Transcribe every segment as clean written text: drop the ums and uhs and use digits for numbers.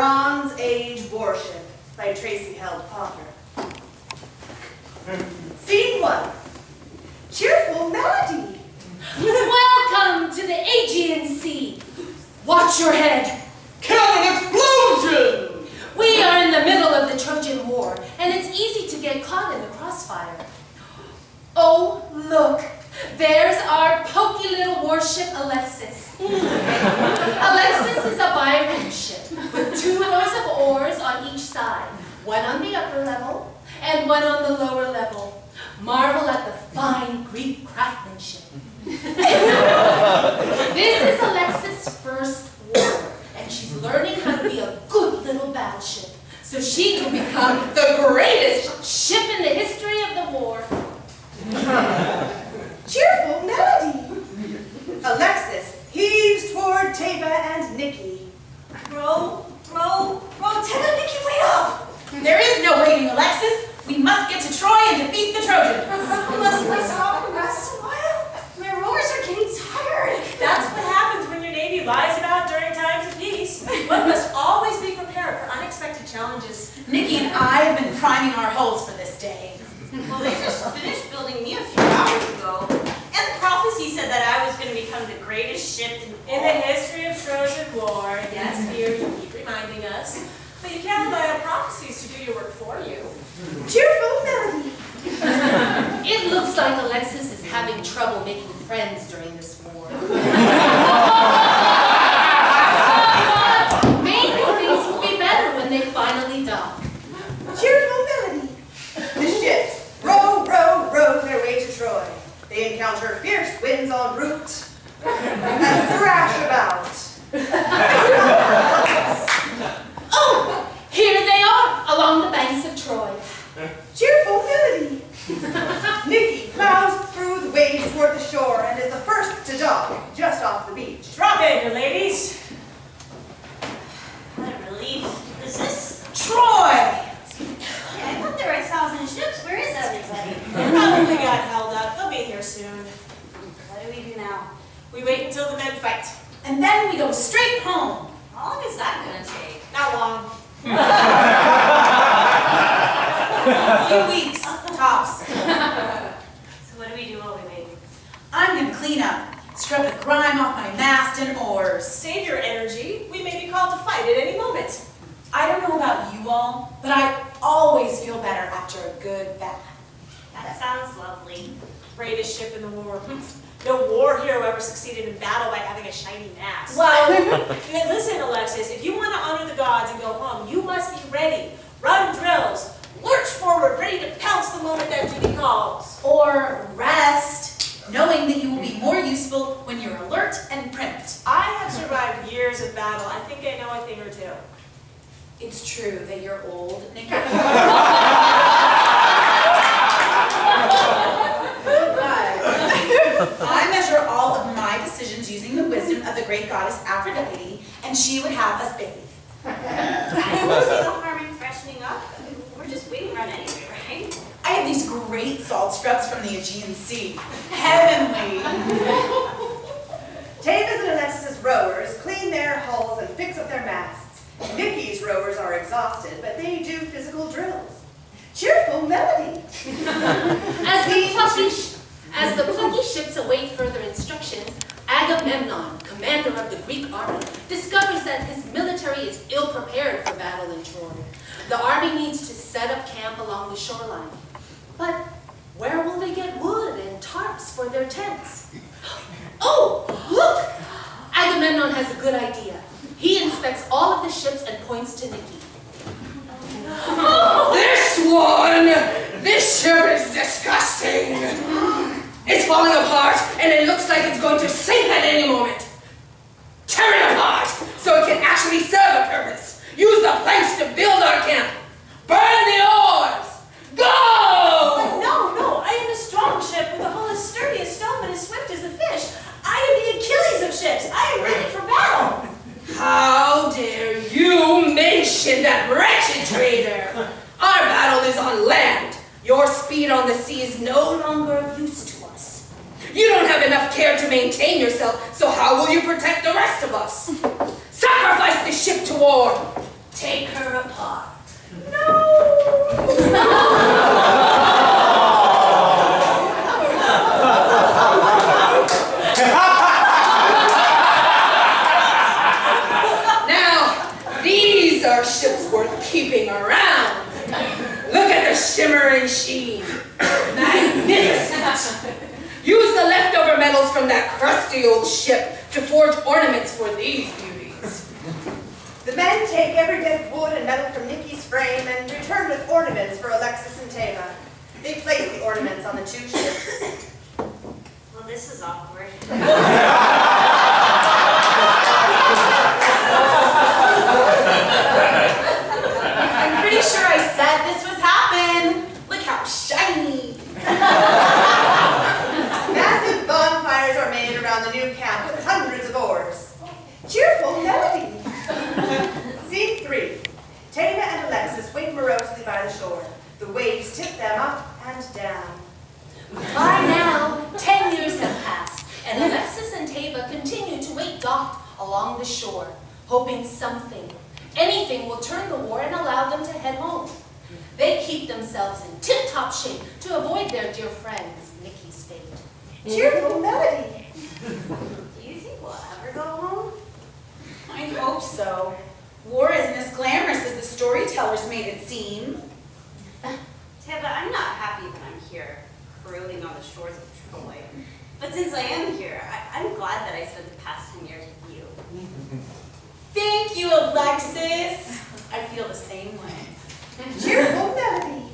Bronze Age Warship by Tracy Potter. Scene 1. Cheerful melody. Welcome to the Aegean Sea. Watch your head. Cannon explosion! We are in the middle of the Trojan War, and it's easy to get caught in the crossfire. Oh, look. There's our pokey little warship, Alexis. Alexis is a bi-ring ship with 2 rows of oars on each side, one on the upper level and one on the lower level. Marvel at the fine Greek craftsmanship. This is Alexis' first war, and she's learning how to be a good little battleship so she can become the greatest ship in the history of the war. Cheerful melody. Alexis heaves toward Teva and Niki. Row, Teva and Niki, wait up! There is no waiting, Alexis. We must get to Troy and defeat the Trojans. Must we stop and rest a while? My rowers are getting tired. That's what happens when your Navy lies about during times of peace. One must always be prepared for unexpected challenges. Niki and I have been priming our hulls for this day. Well, they just finished building me a few hours ago. And the prophecy said that I was going to become the greatest ship in the history of Trojan War. Yes, dear, you keep reminding us. But you can't rely on prophecies to do your work for you. Cheerful melody. It looks like Alexis is having trouble making friends during this war. Maybe things will be better when they finally dock. Cheerful melody. The ships row their way to Troy. They encounter fierce winds en route and thrash about. Oh, here they are along the banks of Troy. Cheerful melody. Niki plows through the waves toward the shore and is the first to dock just off the beach. Drop anchor, ladies. What a relief. Is this? Troy! Yeah, I thought there were 1,000 ships. Where is everybody? They probably got held up. They'll be here soon. What do we do now? We wait until the men fight. And then we go straight home. How long is that going to take? Not long. A few weeks, tops. So what do we do while we wait? I'm going to clean up. Scrub the grime off my mast and oars. Save your energy. We may be called to fight at any moment. I don't know about you all, but I always feel better after a good bath. That sounds lovely. Greatest ship in the war. No war hero ever succeeded in battle by having a shiny mast. Well, listen, Alexis, if you want to honor the gods and go home, you must be ready. Run drills. Lurch forward, ready to pounce the moment that duty calls. Or rest, knowing that you will be more useful when you're alert and primped. I have survived years of battle. I think I know a thing or two. It's true that you're old, Niki. I measure all of my decisions using the wisdom of the great goddess Aphrodite, and she would have us bathe. I don't see the harm in freshening up. We're just waiting around anyway, right? I have these great salt scrubs from the Aegean Sea. Heavenly. Teva's and Alexis' rowers clean their hulls and fix up their masts. Niki's rowers are exhausted, but they do physical drills. Cheerful melody. As the plucky ships await further instructions, Agamemnon, commander of the Greek army, discovers that his military is ill-prepared for battle in Troy. The army needs to set up camp along the shoreline. But where will they get wood and tarps for their tents? Oh, look! Agamemnon has a good idea. He inspects all of the ships and points to Niki. This ship is disgusting. It's falling apart, and it looks like it's going to sink at any moment. Tear it apart, so it can actually serve a purpose. Use the planks to build our camp. Burn the oars. Go! But no, I am a strong ship with a hull as sturdy as stone but as swift as the fish. I am the Achilles of ships. I am ready for battle. How dare you mention that wretched trader? Our battle is on land. Your speed on the sea is no longer of use to us. You don't have enough care to maintain yourself, so how will you protect the rest of us? Sacrifice the ship to war. Take her apart. Now, these are ships worth keeping around. Look at the shimmer and sheen. Magnificent. Use the leftover metals from that crusty old ship to forge ornaments for these beauties. The men take every bit of wood and metal from Niki's frame and return with ornaments for Alexis and Teva. They place the ornaments on the 2 ships. Well, this is awkward. I'm pretty sure I said this was happen. Look how shiny. Massive bonfires are made around the new camp with hundreds of oars. Cheerful melody. Scene 3. Teva and Alexis wait morosely by the shore. The waves tip them up and down. By now, 10 years have passed, and Alexis and Teva continue to wait docked along the shore, hoping something, anything will turn the war and allow them to head home. They keep themselves in tip-top shape to avoid their dear friends, Niki's fate. Cheerful melody. Do you think we'll ever go home? I hope so. War isn't as glamorous as the storytellers made it seem. Teva, I'm not happy that I'm here, cruising on the shores of Troy. But since I am here, I'm glad that I spent the past 10 years with you. Thank you, Alexis. I feel the same way. Cheerful melody.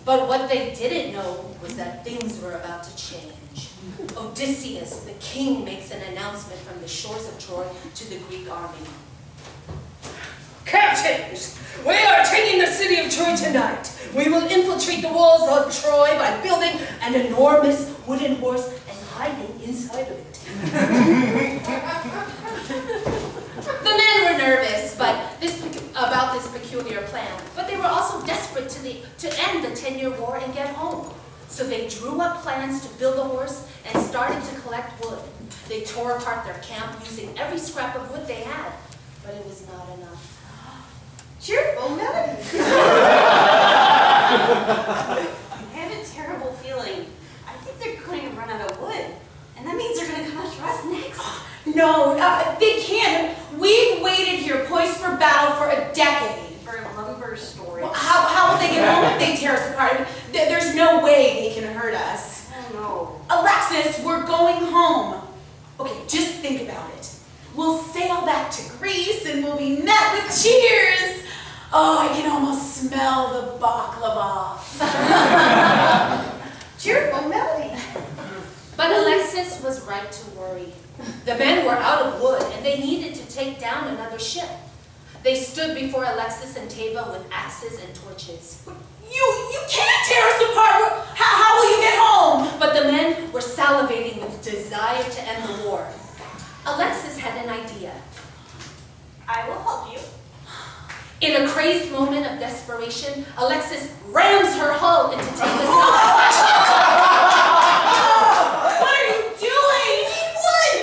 But what they didn't know was that things were about to change. Odysseus, the king, makes an announcement from the shores of Troy to the Greek army. Captains, we are taking the city of Troy tonight. We will infiltrate the walls of Troy by building an enormous wooden horse and hiding inside of it. The men were nervous about this peculiar plan, but they were also desperate to end the 10-year war and get home. So they drew up plans to build a horse and started to collect wood. They tore apart their camp using every scrap of wood they had, but it was not enough. Cheerful melody. I have a terrible feeling. I think they're going to run out of wood. And that means they're going to come after us next. No, they can't. We've waited here poised for battle for a decade. For lumber storage. Well, how will they get home if they tear us apart? There's no way they can hurt us. Oh, no. Alexis, we're going home. Okay, just think about it. We'll sail back to Greece and we'll be met with cheers. Oh, I can almost smell the baklava. Cheerful melody. But Alexis was right to worry. The men were out of wood and they needed to take down another ship. They stood before Alexis and Teva with axes and torches. You can't tear us apart. How will you get home? But the men were salivating with desire to end the war. Alexis had an idea. I will help you. In a crazed moment of desperation, Alexis rams her hull into Teva's side. What are you doing? What?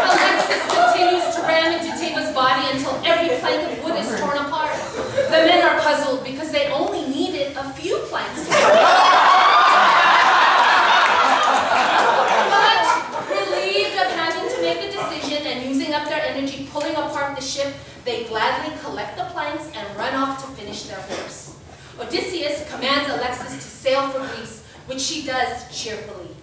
Alexis continues to ram into Teva's body until every plank of wood is torn apart. The men are puzzled because they only needed a few planks to pulling apart the ship, they gladly collect the planks and run off to finish their horse. Odysseus commands Alexis to sail for Greece, which she does cheerfully.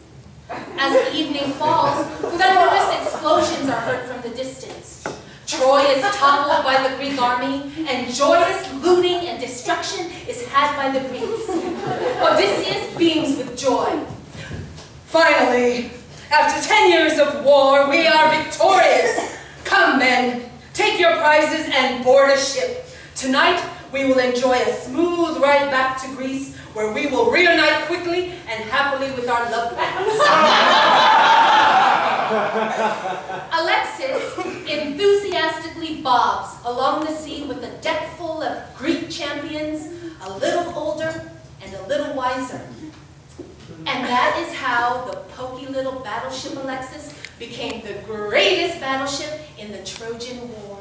As the evening falls, thunderous explosions are heard from the distance. Troy is toppled by the Greek army, and joyous looting and destruction is had by the Greeks. Odysseus beams with joy. Finally, after 10 years of war, we are victorious. Come, men, take your prizes and board a ship. Tonight, we will enjoy a smooth ride back to Greece, where we will reunite quickly and happily with our loved ones. Alexis enthusiastically bobs along the sea with a deck full of Greek champions, a little older and a little wiser. And that is how the poky little battleship Alexis became the greatest battleship in the Trojan War.